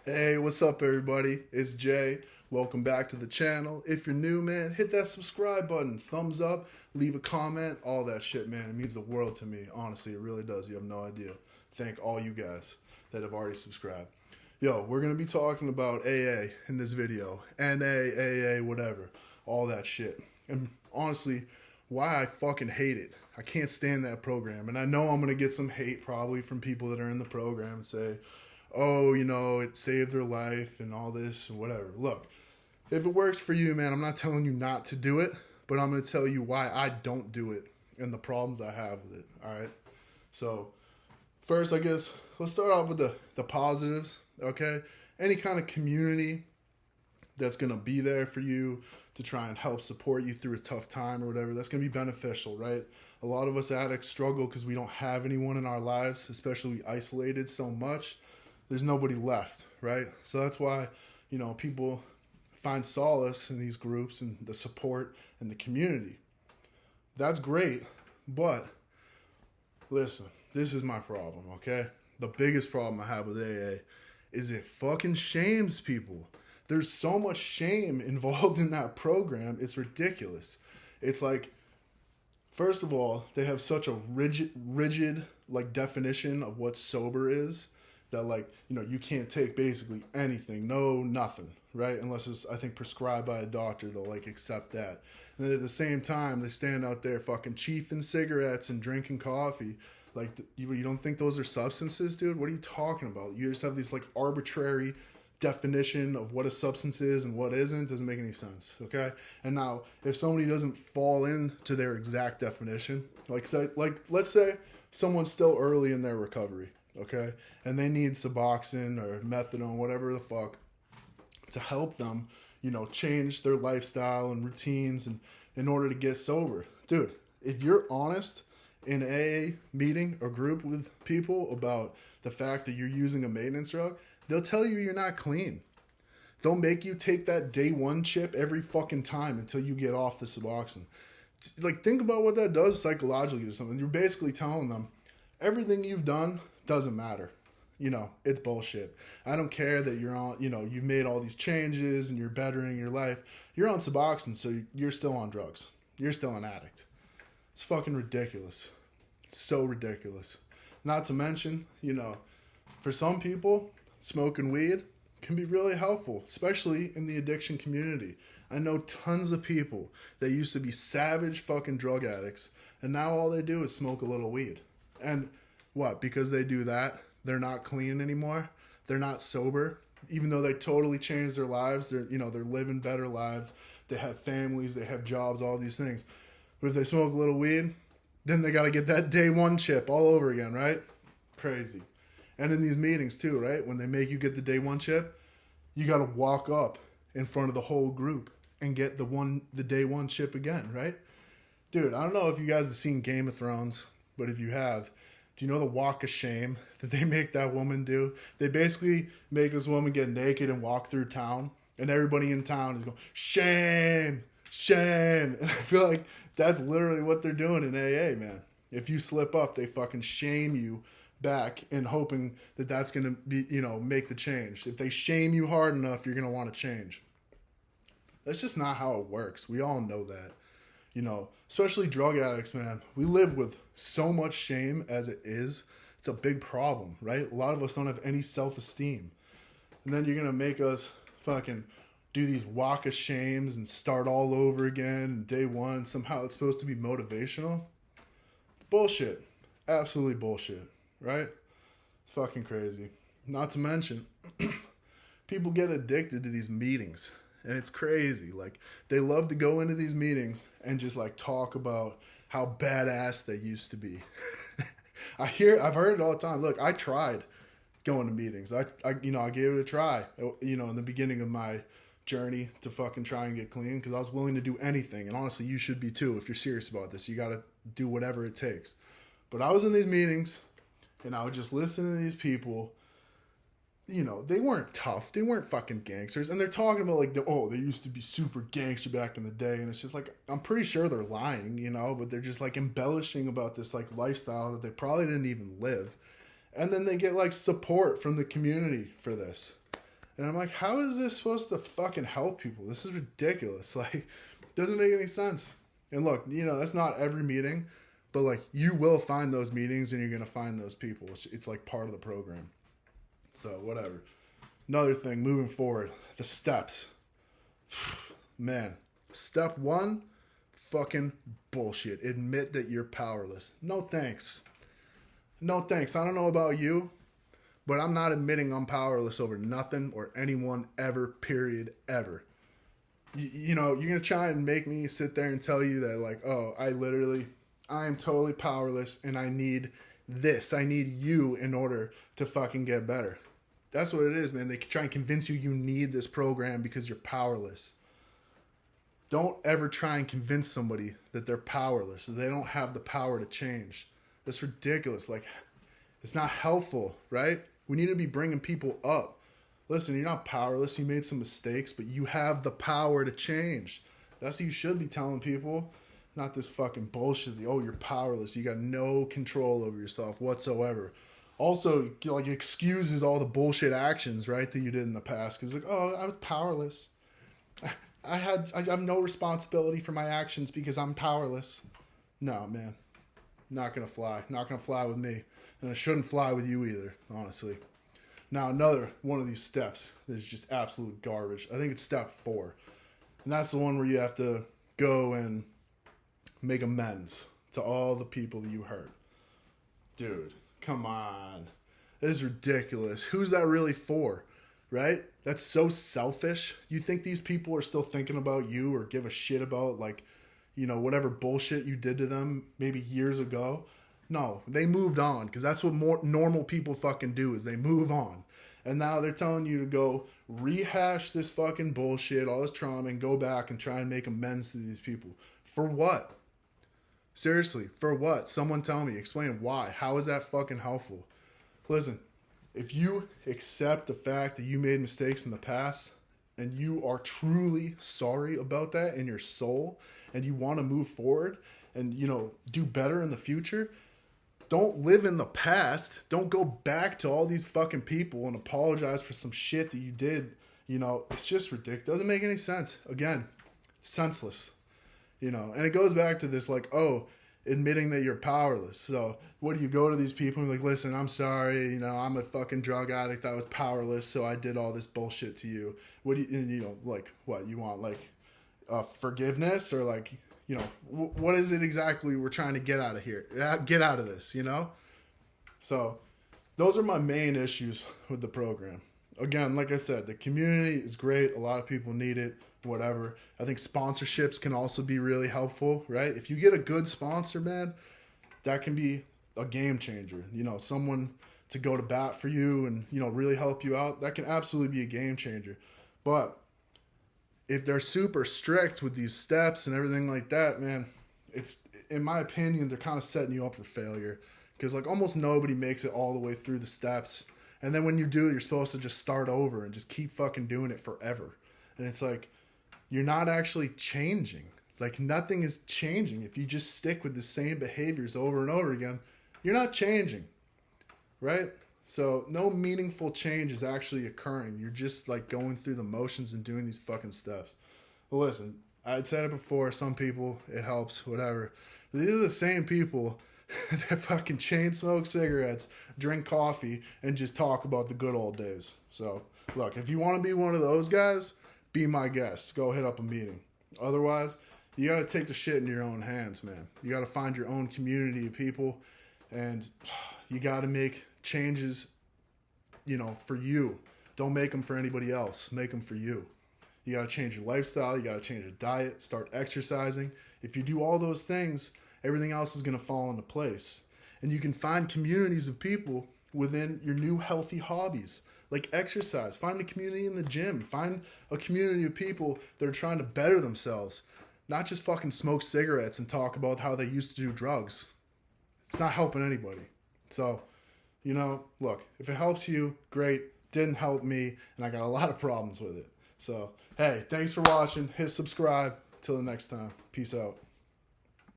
Hey, what's up, everybody? It's Jay. Welcome back to the channel. If you're new, man, hit that subscribe button, thumbs up, leave a comment, all that shit, man. It means the world to me. Honestly, it really does. You have no idea. Thank all you guys that have already subscribed. Yo, we're going to be talking about AA in this video. NA, AA, whatever. All that shit. And honestly, why I fucking hate it. I can't stand that program. And I know I'm going to get some hate probably from people that are in the program and say, oh, it saved their life and all this and whatever. Look, if it works for you, man, I'm not telling you not to do it, but I'm going to tell you why I don't do it and the problems I have with it. All right. So first, I guess, let's start off with the positives. Okay. Any kind of community that's going to be there for you to try and help support you through a tough time or whatever, that's going to be beneficial, right? A lot of us addicts struggle because we don't have anyone in our lives, especially isolated so much. There's nobody left, right? So that's why, people find solace in these groups and the support and the community. That's great, but listen, this is my problem, okay? The biggest problem I have with AA is it fucking shames people. There's so much shame involved in that program, it's ridiculous. It's like, first of all, they have such a rigid like definition of what sober is. That you can't take basically anything, nothing, right? Unless it's, I think, prescribed by a doctor, they'll accept that. And then at the same time, they stand out there fucking chiefing cigarettes and drinking coffee. You don't think those are substances, dude? What are you talking about? You just have this arbitrary definition of what a substance is and what isn't. Doesn't make any sense, okay? And now, if somebody doesn't fall into their exact definition, let's say someone's still early in their recovery, okay? And they need Suboxone or methadone, whatever the fuck, to help them, change their lifestyle and routines and in order to get sober. Dude, if you're honest in a meeting or group with people about the fact that you're using a maintenance drug, they'll tell you you're not clean. They'll make you take that day one chip every fucking time until you get off the Suboxone. Think about what that does psychologically to someone. You're basically telling them everything you've done doesn't matter. It's bullshit. I don't care that you're on, you've made all these changes and you're bettering your life. You're on Suboxone, so you're still on drugs. You're still an addict. It's fucking ridiculous. It's so ridiculous. Not to mention, for some people, smoking weed can be really helpful, especially in the addiction community. I know tons of people that used to be savage fucking drug addicts, and now all they do is smoke a little weed. And what? Because they do that, they're not clean anymore. They're not sober, even though they totally changed their lives. They're living better lives. They have families. They have jobs. All these things. But if they smoke a little weed, then they got to get that day one chip all over again, right? Crazy. And in these meetings too, right? When they make you get the day one chip, you got to walk up in front of the whole group and get the day one chip again, right? Dude, I don't know if you guys have seen Game of Thrones, but if you have, do you know the walk of shame that they make that woman do? They basically make this woman get naked and walk through town, and everybody in town is going, shame, shame. And I feel like that's literally what they're doing in AA, man. If you slip up, they fucking shame you back and hoping that that's going to be, make the change. If they shame you hard enough, you're going to want to change. That's just not how it works. We all know that. Especially drug addicts, man. We live with so much shame as it is. It's a big problem, right? A lot of us don't have any self-esteem. And then you're going to make us fucking do these walk of shames and start all over again day one. Somehow it's supposed to be motivational. It's bullshit. Absolutely bullshit, right? It's fucking crazy. Not to mention, people get addicted to these meetings. And it's crazy. They love to go into these meetings and just talk about how badass they used to be. I've heard it all the time. Look, I tried going to meetings. I gave it a try, in the beginning of my journey to fucking try and get clean, because I was willing to do anything. And honestly, you should be too. If you're serious about this, you got to do whatever it takes. But I was in these meetings and I would just listen to these people. They weren't tough. They weren't fucking gangsters. And they're talking about they used to be super gangster back in the day. And it's just I'm pretty sure they're lying, but they're just embellishing about this lifestyle that they probably didn't even live. And then they get support from the community for this. And I'm like, how is this supposed to fucking help people? This is ridiculous. Like, doesn't make any sense. And look, that's not every meeting, but like, you will find those meetings and you're going to find those people. It's like part of the program. So, whatever. Another thing, moving forward, the steps. Man, step 1, fucking bullshit. Admit that you're powerless. No thanks. No thanks. I don't know about you, but I'm not admitting I'm powerless over nothing or anyone ever, period, ever. You're going to try and make me sit there and tell you that, like, oh, I am totally powerless and I need this. I need you in order to fucking get better. That's what it is, man. They try and convince you need this program because you're powerless. Don't ever try and convince somebody that they're powerless, that they don't have the power to change. That's ridiculous. Like, it's not helpful, right? We need to be bringing people up. Listen, you're not powerless. You made some mistakes, but you have the power to change. That's what you should be telling people. Not this fucking bullshit. Oh, you're powerless. You got no control over yourself whatsoever. Also, like, excuses all the bullshit actions, right, that you did in the past. Because, like, oh, I was powerless. I have no responsibility for my actions because I'm powerless. No, man. Not going to fly. Not going to fly with me. And it shouldn't fly with you either, honestly. Now, another one of these steps that is just absolute garbage. I think it's step 4. And that's the one where you have to go and make amends to all the people that you hurt. Dude, come on. This is ridiculous. Who's that really for? Right? That's so selfish. You think these people are still thinking about you or give a shit about, like, whatever bullshit you did to them maybe years ago? No, they moved on, because that's what more normal people fucking do, is they move on. And now they're telling you to go rehash this fucking bullshit, all this trauma, and go back and try and make amends to these people. For what? Seriously, for what? Someone tell me. Explain why. How is that fucking helpful? Listen, if you accept the fact that you made mistakes in the past and you are truly sorry about that in your soul and you want to move forward and, do better in the future, don't live in the past. Don't go back to all these fucking people and apologize for some shit that you did. It's just ridiculous. Doesn't make any sense. Again, senseless. And it goes back to this, like, oh, admitting that you're powerless. So what do you go to these people and be like, listen, I'm sorry, I'm a fucking drug addict. I was powerless, so I did all this bullshit to you. What do you, like, what you want, like, forgiveness, or like, what is it exactly we're trying to get out of here? Get out of this, So those are my main issues with the program. Again, like I said, the community is great. A lot of people need it, whatever. I think sponsorships can also be really helpful, right? If you get a good sponsor, man, that can be a game changer. Someone to go to bat for you and, really help you out, that can absolutely be a game changer. But if they're super strict with these steps and everything like that, man, it's, in my opinion, they're kind of setting you up for failure. Because, like, almost nobody makes it all the way through the steps. And then when you do, you're supposed to just start over and just keep fucking doing it forever. And it's like, you're not actually changing. Like, nothing is changing. If you just stick with the same behaviors over and over again, you're not changing, right? So no meaningful change is actually occurring. You're just, like, going through the motions and doing these fucking steps. But listen, I'd said it before, some people, it helps, whatever. But these are the same people that fucking chain smoke cigarettes, drink coffee, and just talk about the good old days. So, look, if you want to be one of those guys, be my guest. Go hit up a meeting. Otherwise, you got to take the shit in your own hands, man. You got to find your own community of people, and you got to make changes, for you. Don't make them for anybody else. Make them for you. You got to change your lifestyle. You got to change your diet. Start exercising. If you do all those things, everything else is going to fall into place. And you can find communities of people within your new healthy hobbies, like exercise. Find a community in the gym. Find a community of people that are trying to better themselves, not just fucking smoke cigarettes and talk about how they used to do drugs. It's not helping anybody. So, look, if it helps you, great. Didn't help me, and I got a lot of problems with it. So, hey, thanks for watching. Hit subscribe. Till the next time. Peace out.